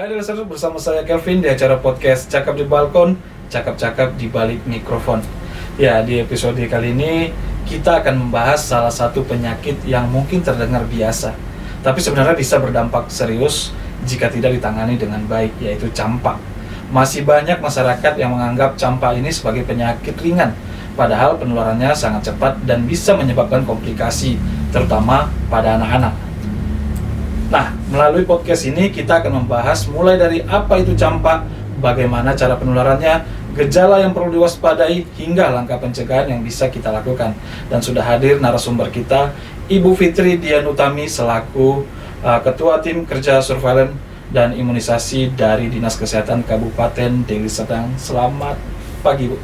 Hai listener, bersama saya Kelvin di acara podcast Cakap di Balkon, Cakap-cakap di balik mikrofon. Ya, di episode kali ini kita akan membahas salah satu penyakit yang mungkin terdengar biasa, tapi sebenarnya bisa berdampak serius jika tidak ditangani dengan baik, yaitu campak. Masih banyak masyarakat yang menganggap campak ini sebagai penyakit ringan, padahal penularannya sangat cepat dan bisa menyebabkan komplikasi, terutama pada anak-anak. Nah, melalui podcast ini kita akan membahas mulai dari apa itu campak, bagaimana cara penularannya, gejala yang perlu diwaspadai, hingga langkah pencegahan yang bisa kita lakukan. Dan sudah hadir narasumber kita, Ibu Fitri Dianutami selaku Ketua Tim Kerja Surveillance dan Imunisasi dari Dinas Kesehatan Kabupaten Deli Serdang. Selamat pagi, Bu.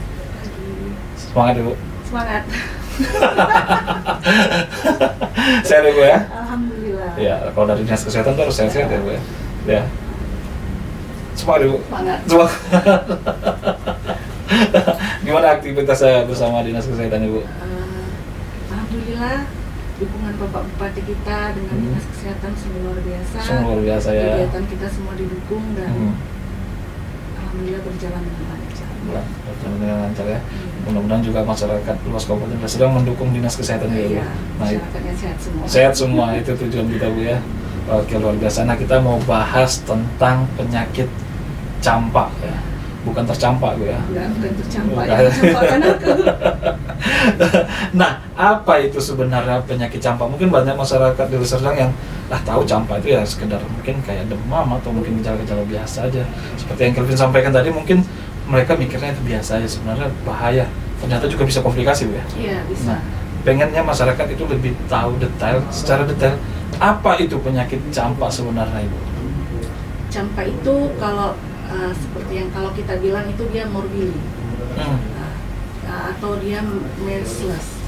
Semangat, Ibu. Semangat. Sehat, Ibu ya? Alhamdulillah. Ya, kalau dari Dinas Kesehatan tuh harus sehat-sehat ya, Bu ya? Ya. Semangat, Ibu. Semangat. Semangat. Gimana aktivitas saya bersama Dinas Kesehatan, Ibu? Alhamdulillah, dukungan Bapak Bupati kita dengan Dinas Kesehatan semua luar biasa. Semua luar biasa ya. Kegiatan kita semua didukung dan alhamdulillah berjalan dengan lancar. Berjalan dengan lancar ya. Mudah-mudahan juga masyarakat luas Kabupaten Deli Serdang mendukung Dinas Kesehatan ya, Bu. Iya, Nah, masyarakatnya sehat semua. sehat semua, itu tujuan kita, Bu ya. Oke, luar biasa. Nah, kita mau bahas tentang penyakit campak ya. Bukan tercampak, Bu ya. Bukan tercampak, Bukan. ya, campakan aku. Nah, apa itu sebenarnya penyakit campak? Mungkin banyak masyarakat Deli Serdang yang tahu campak itu ya sekedar mungkin kayak demam atau mungkin gejala-gejala biasa aja. Seperti yang Kelvin sampaikan tadi, mungkin mereka mikirnya itu biasa aja, sebenarnya bahaya. Ternyata juga bisa komplikasi, Bu ya. Iya, bisa. Nah, pengennya masyarakat itu lebih tahu secara detail apa itu penyakit campak sebenarnya, Ibu. Campak itu kalau seperti yang kalau kita bilang itu dia morbili. Atau dia measles.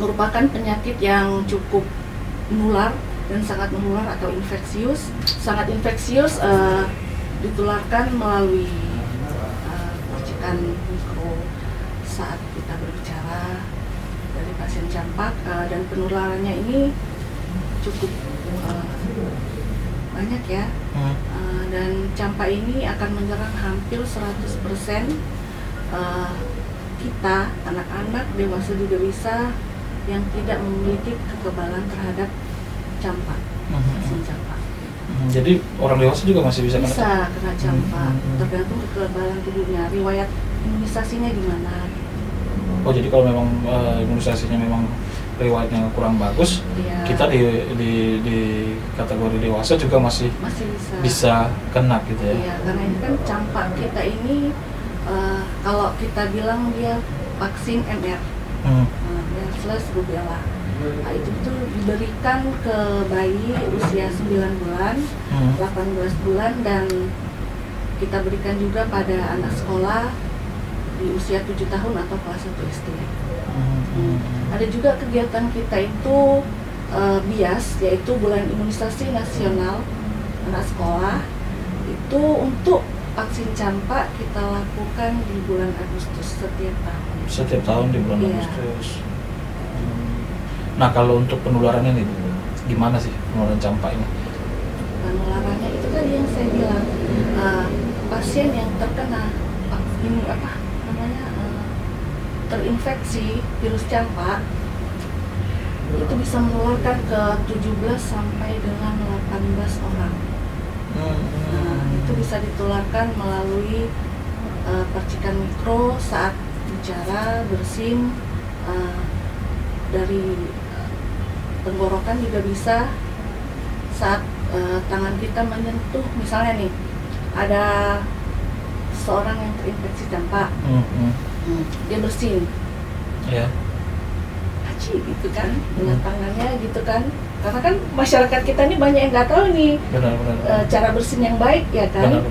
Merupakan penyakit yang cukup menular dan sangat menular atau infeksius. Sangat infeksius, ditularkan melalui percikan mikro saat kita berbicara dari pasien campak, dan penularannya ini cukup banyak ya. Dan campak ini akan menyerang hampir 100% kita, anak-anak, dewasa juga bisa, yang tidak memiliki kekebalan terhadap campak, vaksin campak. Jadi orang dewasa juga masih bisa kena campak, tergantung kekebalan tubuhnya, riwayat imunisasinya di mana. Oh, jadi kalau memang imunisasinya memang riwayatnya kurang bagus, Ya, kita di kategori dewasa juga masih bisa kena gitu ya. Iya, karena ini kan campak kita ini kalau kita bilang dia vaksin MR, measles rubella. Nah, itu tuh diberikan ke bayi usia 9 bulan, 18 bulan, dan kita berikan juga pada anak sekolah di usia 7 tahun atau kelas 1 SD. Ada juga kegiatan kita itu BIAS, yaitu Bulan Imunisasi Nasional Anak Sekolah. Itu untuk vaksin campak kita lakukan di bulan Agustus setiap tahun. Setiap tahun di bulan Agustus. Nah, kalau untuk penularannya nih, gimana sih penularan campak ini? Penularannya itu tadi yang saya bilang, pasien yang terkena ini terinfeksi virus campak itu bisa menularkan ke 17 sampai dengan 18 orang. Itu bisa ditularkan melalui percikan mikro saat bicara, bersin, dari tenggorokan juga bisa, saat tangan kita menyentuh, misalnya nih ada seorang yang terinfeksi campak, dia bersin, haci gitu kan, dengan tangannya gitu kan, karena kan masyarakat kita ini banyak yang nggak tahu nih cara bersin yang baik ya kan.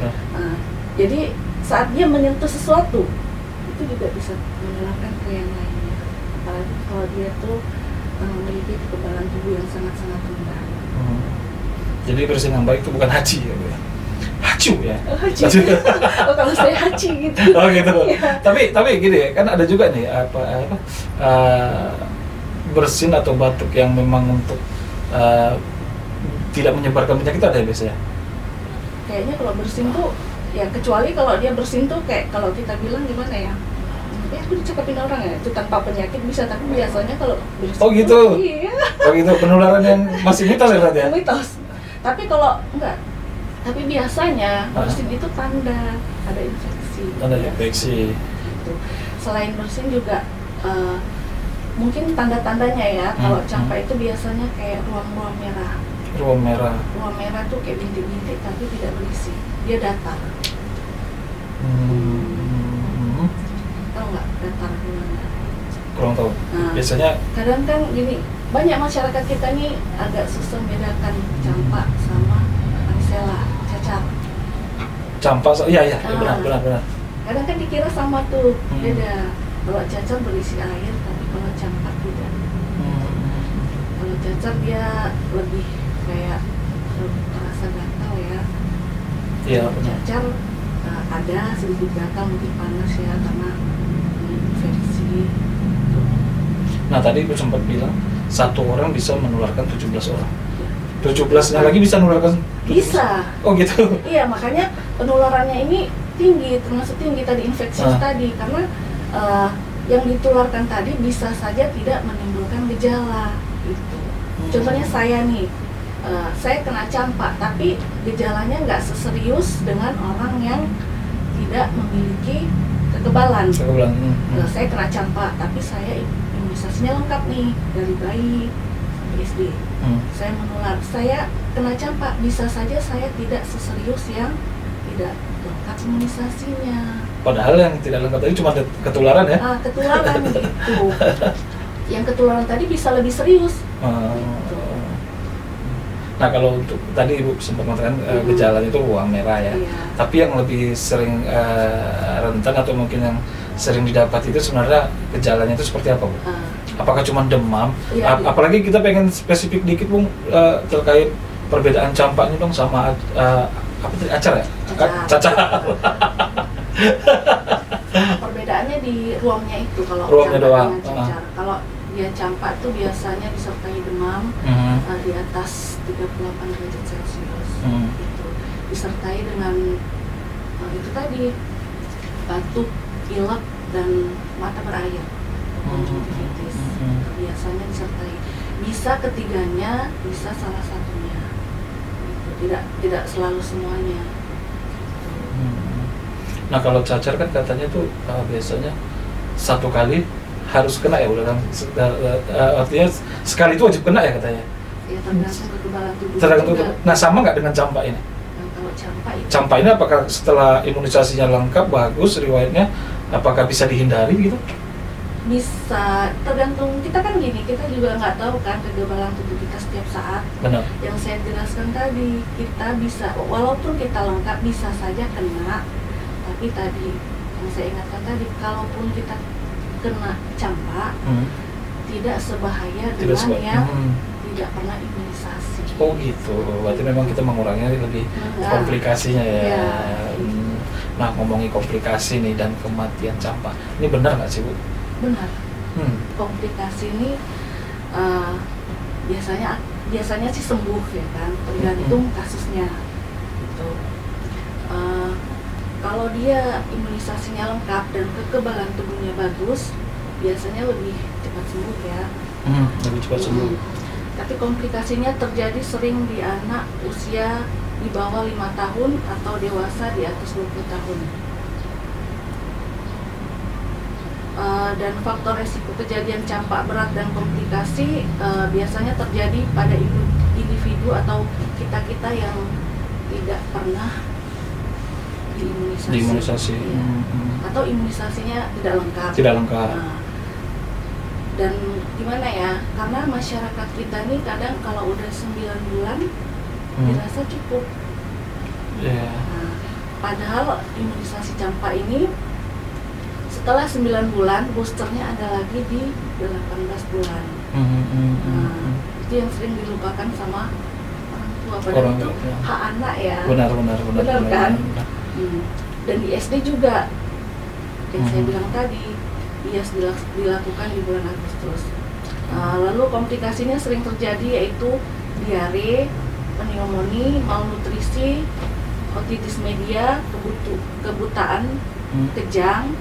Jadi saat dia menyentuh sesuatu itu juga bisa menularkan ke yang lainnya, apalagi kalau dia tuh memiliki kekebalan tubuh yang sangat-sangat rendah. Jadi bersin yang baik itu bukan haji ya, Bu ya? Hacu ya? Haji. Oh, kalau saya haji gitu. Oh gitu. Ya. Tapi gini ya, kan ada juga nih bersin atau batuk yang memang untuk tidak menyebarkan penyakit ada ya biasanya? Kayaknya kalau bersin tuh ya, kecuali kalau dia bersin tuh kayak kalau kita bilang gimana ya, aku dicakapin orang ya, itu tanpa penyakit bisa, tapi biasanya kalau bersin Oh gitu? iya. Oh gitu, penularan yang masih mitos ya berarti ya? Mitos. Tapi kalau enggak, tapi biasanya bersin itu tanda ada infeksi. Tanda infeksi. Gitu. Selain bersin juga mungkin tanda-tandanya ya, kalau campak itu biasanya kayak ruam-ruam merah. Ruam merah. Ruam merah tuh kayak bintik-bintik tapi tidak berisi, dia datar. Tahu nggak datar gimana? Kurang tahu. Nah, Biasanya kadang kan gini, banyak masyarakat kita nih agak susah membedakan campak sama varicella, cacar. campak, iya benar. Kadang kan dikira sama tuh, beda. Kalau cacar berisi air, tapi kalau campak tidak. Kalau cacar dia lebih kayak terasa gatal ya. Iya. Cacar ada sedikit gatal, mungkin panas ya karena infeksi. Nah tadi aku sempat bilang satu orang bisa menularkan 17 orang. 17-nya lagi bisa menularkan 17? Bisa. Oh gitu. Iya, makanya penularannya ini tinggi, termasuk tinggi tadi infeksius tadi, karena yang ditularkan tadi bisa saja tidak menimbulkan gejala gitu. Contohnya saya nih, saya kena campak, tapi gejalanya nggak seserius dengan orang yang tidak memiliki kekebalan. Saya kena campak, tapi saya imunisasinya lengkap nih dari bayi sampai SD. Saya menular, saya kena campak, bisa saja saya tidak seserius yang tidak lengkap imunisasinya. Padahal yang tidak lengkap tadi cuma ketularan ya? Ketularan gitu. Yang ketularan tadi bisa lebih serius. Gitu. Nah kalau untuk tadi Ibu sempat mengatakan gejalanya itu ruam merah ya. Iya. Tapi yang lebih sering rentan atau mungkin yang sering didapat itu sebenarnya gejalanya itu seperti apa Bu? Apakah cuma demam? Iya, apalagi kita pengen spesifik dikit Bung terkait perbedaan campak ini dong sama apa tadi, acar ya? Cacar. Perbedaannya di ruamnya itu, kalau ruamnya doang. Cacar. Kalau dia campak tuh biasanya disertai demam di atas 38 derajat Celcius. Gitu. Disertai dengan itu tadi batuk, pilek dan mata berair. Konjungtivitis. Biasanya disertai. Bisa ketiganya, bisa salah satunya. Gitu. Tidak selalu semuanya. Nah kalau cacar kan katanya tuh biasanya satu kali harus kena ya udah kan, artinya sekali itu wajib kena ya katanya. Ya tergantung kekebalan tubuh. Tergantung. Nah sama nggak dengan campak ini? Nah, kalau campak ini apakah setelah imunisasinya lengkap bagus riwayatnya, apakah bisa dihindari gitu? Bisa, tergantung. Kita kan gini, kita juga nggak tahu kan kekebalan tubuh kita setiap saat. Benar. Yang saya jelaskan tadi, kita bisa, walaupun kita lengkap bisa saja kena. Tapi tadi yang saya ingatkan tadi, kalaupun kita kena campak, tidak sebahaya dengan yang tidak pernah imunisasi. Oh gitu, berarti memang kita mengurangi lebih komplikasinya ya. Nah ngomongin komplikasi nih dan kematian campak, ini benar nggak sih Bu? Benar. Komplikasi ini biasanya sih sembuh ya kan, tergantung kasusnya. Gitu. Kalau dia imunisasinya lengkap dan kekebalan tubuhnya bagus, biasanya lebih cepat sembuh ya. Lebih cepat sembuh. Tapi komplikasinya terjadi sering di anak usia di bawah 5 tahun atau dewasa di atas 20 tahun. Dan faktor resiko kejadian campak berat dan komplikasi biasanya terjadi pada individu atau kita yang tidak pernah diimunisasi. Ya. Atau imunisasinya tidak lengkap. Dan gimana ya, karena masyarakat kita nih kadang kalau udah 9 bulan dirasa cukup. Nah, padahal imunisasi campak ini setelah 9 bulan boosternya ada lagi di 18 bulan. Itu yang sering dilupakan sama orang tua, padahal itu hak anak ya. Benar kan? Dan di SD juga yang saya bilang tadi, IAS dilakukan di bulan Agustus. Lalu komplikasinya sering terjadi yaitu diare, pneumonia, malnutrisi, otitis media, kebutaan, kejang,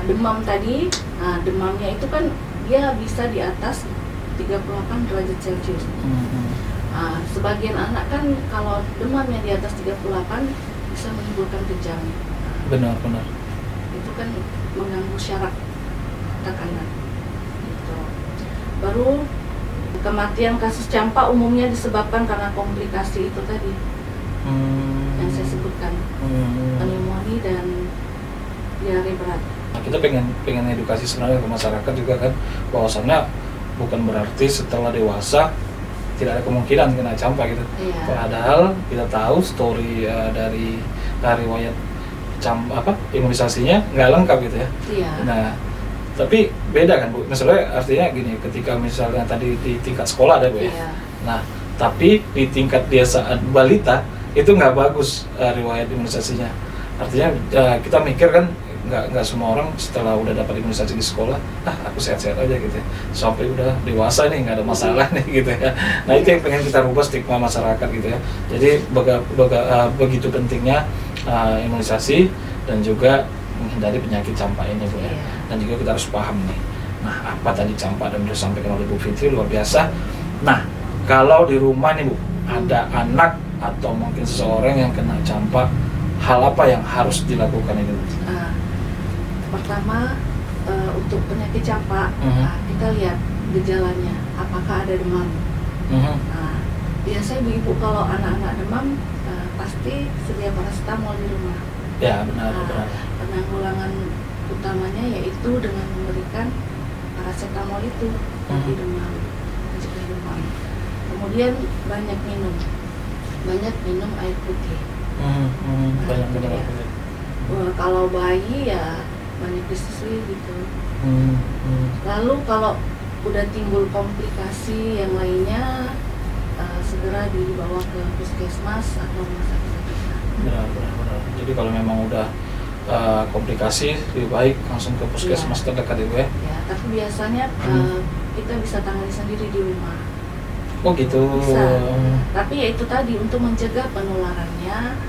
demam tadi. Nah, demamnya itu kan dia bisa di atas 38 derajat Celcius. Nah, sebagian anak kan kalau demamnya di atas 38 bisa menimbulkan kejang. Benar. Itu kan mengganggu syaraf tekanan. Gitu. Baru kematian kasus campak umumnya disebabkan karena komplikasi itu tadi yang saya sebutkan, pneumonia dan diare berat. Nah, kita pengen edukasi sebenarnya ke masyarakat juga kan, bahwasannya bukan berarti setelah dewasa tidak ada kemungkinan kena campak gitu. Iya. Padahal kita tahu story dari riwayat imunisasinya nggak lengkap gitu ya. Iya. Nah, tapi beda kan Bu, misalnya artinya gini, ketika misalnya tadi di tingkat sekolah ada Bu ya. Iya. Nah, tapi di tingkat dia saat balita itu nggak bagus riwayat imunisasinya. Artinya kita mikir kan nggak semua orang setelah udah dapat imunisasi di sekolah, aku sehat-sehat aja gitu ya. Sampai udah dewasa nih nggak ada masalah nih gitu ya. Nah itu yang pengen kita rubah stigma masyarakat gitu ya. Jadi begitu pentingnya imunisasi dan juga menghindari penyakit campak ini Bu ya. Dan juga kita harus paham nih. Nah apa tadi campak dan disampaikan oleh Bu Fitri luar biasa. Nah kalau di rumah nih Bu ada anak atau mungkin seseorang yang kena campak, hal apa yang harus dilakukan ini? Pertama, untuk penyakit campak, kita lihat gejalanya, apakah ada demam. Nah, biasanya ibu kalau anak-anak demam, pasti sedia paracetamol di rumah. Ya benar. Penanggulangan utamanya yaitu dengan memberikan paracetamol itu bagi demam, mencegah demam. Kemudian banyak minum air putih. Banyak minum air putih. Kalau bayi ya banyak disusui gitu. Lalu kalau udah timbul komplikasi yang lainnya, segera dibawa ke puskesmas atau rumah sakit terdekat. Benar. Jadi kalau memang udah komplikasi lebih baik langsung ke puskesmas terdekat ya Bu ya. Ya, tapi biasanya kita bisa tangani sendiri di rumah. Oh gitu. Bisa. Tapi ya itu tadi untuk mencegah penularannya,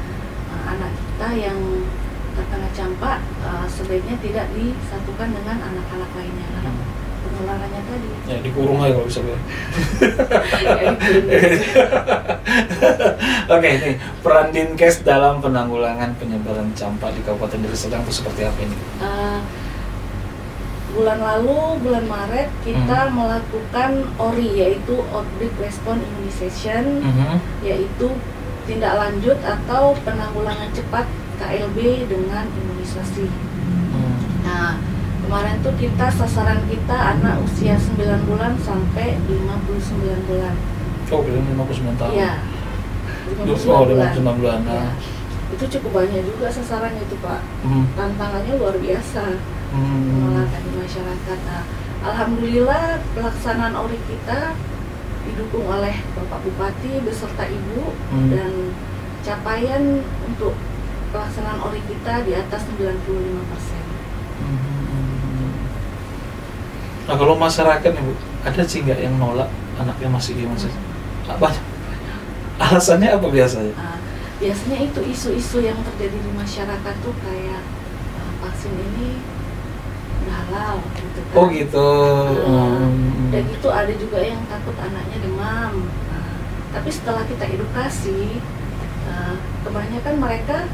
anak kita yang terkena campak sebaiknya tidak disatukan dengan anak-anak lainnya karena penularannya tadi. Ya dikurung aja kalau bisa Bu. Oke, nih peran Dinkes dalam penanggulangan penyebaran campak di Kabupaten Deli Serdang itu seperti apa ini? Bulan Maret kita melakukan ORI, yaitu Outbreak Response Immunization, yaitu tindak lanjut atau penanggulangan cepat KLB dengan imunisasi. Nah, kemarin tuh sasaran kita anak usia 9 bulan sampai 59 bulan. Oh, belum 59 tahun. Iya. 59 bulan. Ya. Itu cukup banyak juga sasarannya itu Pak. Tantangannya luar biasa. Menolakkan di masyarakat. Nah, alhamdulillah pelaksanaan ORI kita didukung oleh Bapak Bupati beserta Ibu dan capaian untuk pelaksanaan ORI kita di atas 95%. Nah kalau masyarakat nih Bu, ada sih nggak yang nolak anaknya masih di imunisasi? Apa? Alasannya apa biasanya? Biasanya itu isu-isu yang terjadi di masyarakat tuh kayak vaksin ini udah halal gitu kan. Oh gitu. Dan itu ada juga yang takut anaknya demam. Tapi setelah kita edukasi, kebanyakan mereka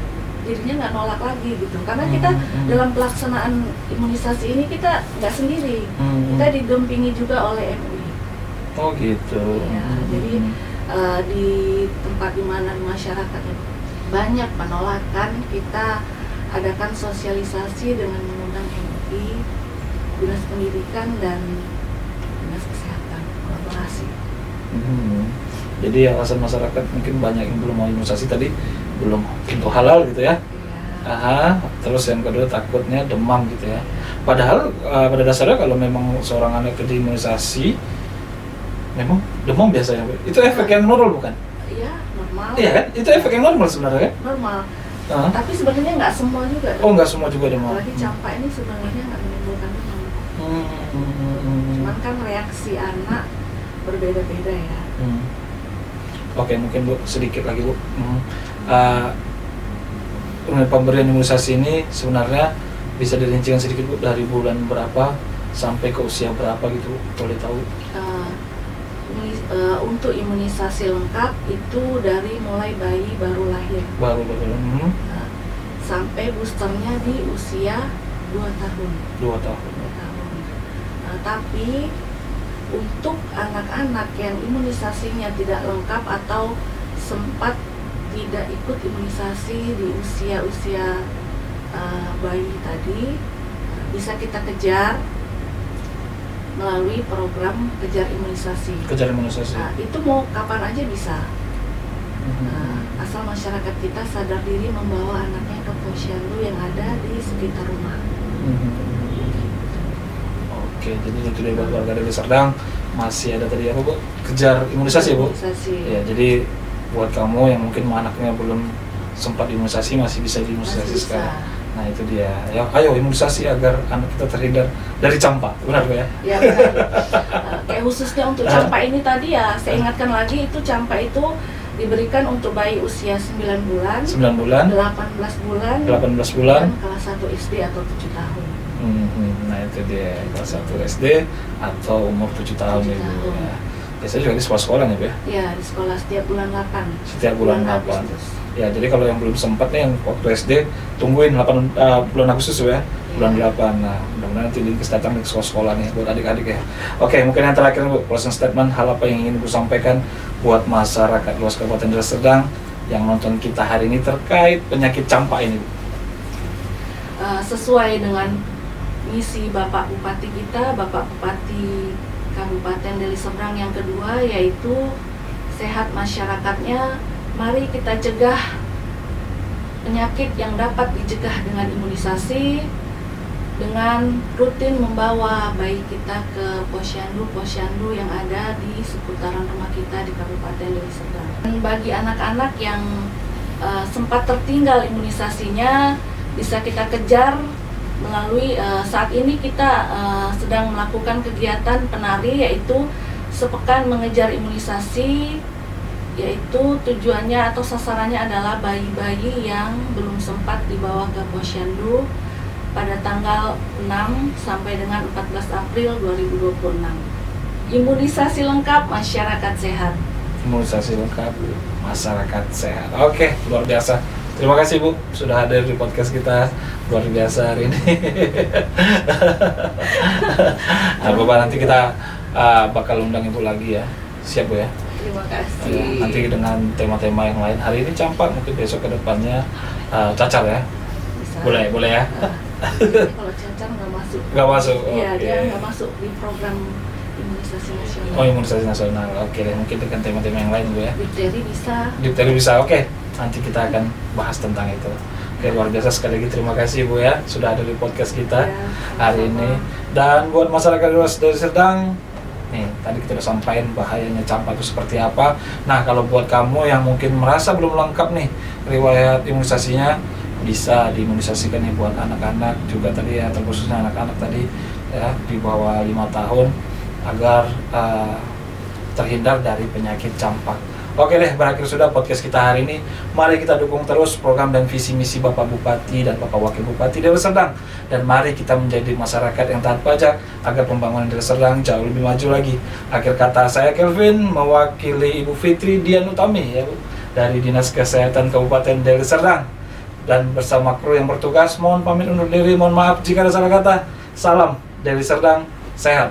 jadinya nggak nolak lagi gitu. Karena kita dalam pelaksanaan imunisasi ini kita nggak sendiri. Kita didampingi juga oleh MUI. Oh gitu. Ya, jadi di tempat di mana masyarakat banyak penolakan, kita adakan sosialisasi dengan mengundang MUI, Dinas Pendidikan dan Dinas Kesehatan, kolaborasi. Jadi alasan masyarakat mungkin banyak yang belum mau imunisasi tadi, belum tentu halal gitu ya. Terus yang kedua takutnya demam gitu ya. Padahal pada dasarnya kalau memang seorang anak diimunisasi, memang demam biasanya. Itu efek yang normal bukan? Iya, normal. Iya kan? Itu efek yang normal sebenarnya kan? Normal. Tapi sebenarnya nggak semua juga. Oh, nggak semua juga demam. Apalagi campak ini sebenarnya nggak menimbulkan demam. Cuman kan reaksi anak berbeda-beda ya. Oke, mungkin Bu sedikit lagi Bu. Pemberian imunisasi ini sebenarnya bisa dirincikan sedikit Bu, dari bulan berapa sampai ke usia berapa gitu Bu, boleh tahu? Untuk imunisasi lengkap itu dari mulai bayi baru lahir sampai boosternya di usia 2 tahun. 2 tahun. Tapi untuk anak-anak yang imunisasinya tidak lengkap atau sempat tidak ikut imunisasi di usia bayi tadi, bisa kita kejar melalui program kejar imunisasi. Nah, itu mau kapan aja bisa. Asal masyarakat kita sadar diri membawa anaknya ke posyandu yang ada di sekitar rumah. Oke, jadi itu dari warga Deli Serdang masih ada tadi apa Bu? Kejar imunisasi ya Bu? Ya, jadi buat kamu yang mungkin anaknya belum sempat imunisasi masih bisa diimunisasi sekarang. Nah itu dia, ya, ayo imunisasi agar anak kita terhindar dari campak, benar Bu ya? Ya benar. Kayak khususnya untuk campak ini tadi ya, saya ingatkan lagi itu campak itu diberikan untuk bayi usia 9 bulan, 18 bulan, dan kelas 1 SD atau 7 tahun. Nah itu dia, kelas 1 SD atau umur 7 tahun ya Bu ya. Biasanya juga di sekolah ya Bu ya? Ya, di sekolah setiap bulan 8. Setiap bulan 8. Ya, jadi kalau yang belum sempat nih yang waktu SD tungguin bulan Agustus ya, bulan 8. Nah, mudah-mudahan nanti datang ke sekolah nih buat adik-adik ya. Oke, mungkin yang terakhir Bu, closing statement, hal apa yang ingin Bu sampaikan buat masyarakat luas Kabupaten Deli Serdang yang nonton kita hari ini terkait penyakit campak ini Bu? Sesuai dengan misi Bapak Bupati kita, Bapak Bupati Kabupaten Deli Serdang yang kedua, yaitu sehat masyarakatnya. Mari kita cegah penyakit yang dapat dicegah dengan imunisasi, dengan rutin membawa bayi kita ke posyandu yang ada di seputaran rumah kita di Kabupaten Deli Serdang. Dan bagi anak-anak yang sempat tertinggal imunisasinya, bisa kita kejar melalui saat ini kita sedang melakukan kegiatan penari, yaitu sepekan mengejar imunisasi, yaitu tujuannya atau sasarannya adalah bayi-bayi yang belum sempat dibawa ke posyandu pada tanggal 6 sampai dengan 14 April 2026. Imunisasi lengkap, masyarakat sehat. Imunisasi lengkap, masyarakat sehat. Oke, luar biasa. Terima kasih Bu sudah hadir di podcast kita, luar biasa hari ini. Nah, Bapak nanti kita bakal undang Ibu lagi ya, siap Bu ya? Terima kasih. Nanti dengan tema-tema yang lain. Hari ini campak, mungkin besok ke depannya cacar ya? Bisa. Boleh ya? Kalau cacar nggak masuk. Nggak masuk? Iya, Oke. dia nggak masuk di program imunisasi nasional. Oh, imunisasi nasional. Oke deh, mungkin dengan tema-tema yang lain Bu ya? Difteri bisa. Oke. Nanti kita akan bahas tentang itu. Oke, luar biasa sekali lagi. Terima kasih Bu ya, sudah ada di podcast kita hari ini. Dan buat masyarakat luas Deli Serdang, nih, tadi kita udah sampaikan bahayanya campak itu seperti apa. Nah, kalau buat kamu yang mungkin merasa belum lengkap nih riwayat imunisasinya, bisa diimunisasikan nih buat anak-anak juga tadi ya, terkhususnya anak-anak tadi ya di bawah 5 tahun agar terhindar dari penyakit campak. Oke deh, berakhir sudah podcast kita hari ini. Mari kita dukung terus program dan visi misi Bapak Bupati dan Bapak Wakil Bupati Deli Serdang. Dan mari kita menjadi masyarakat yang taat pajak agar pembangunan Deli Serdang jauh lebih maju lagi. Akhir kata, saya Kelvin mewakili Ibu Fitri Dian Utami ya Bu, dari Dinas Kesehatan Kabupaten Deli Serdang. Dan bersama kru yang bertugas, mohon pamit undur diri, mohon maaf jika ada salah kata. Salam Deli Serdang, sehat.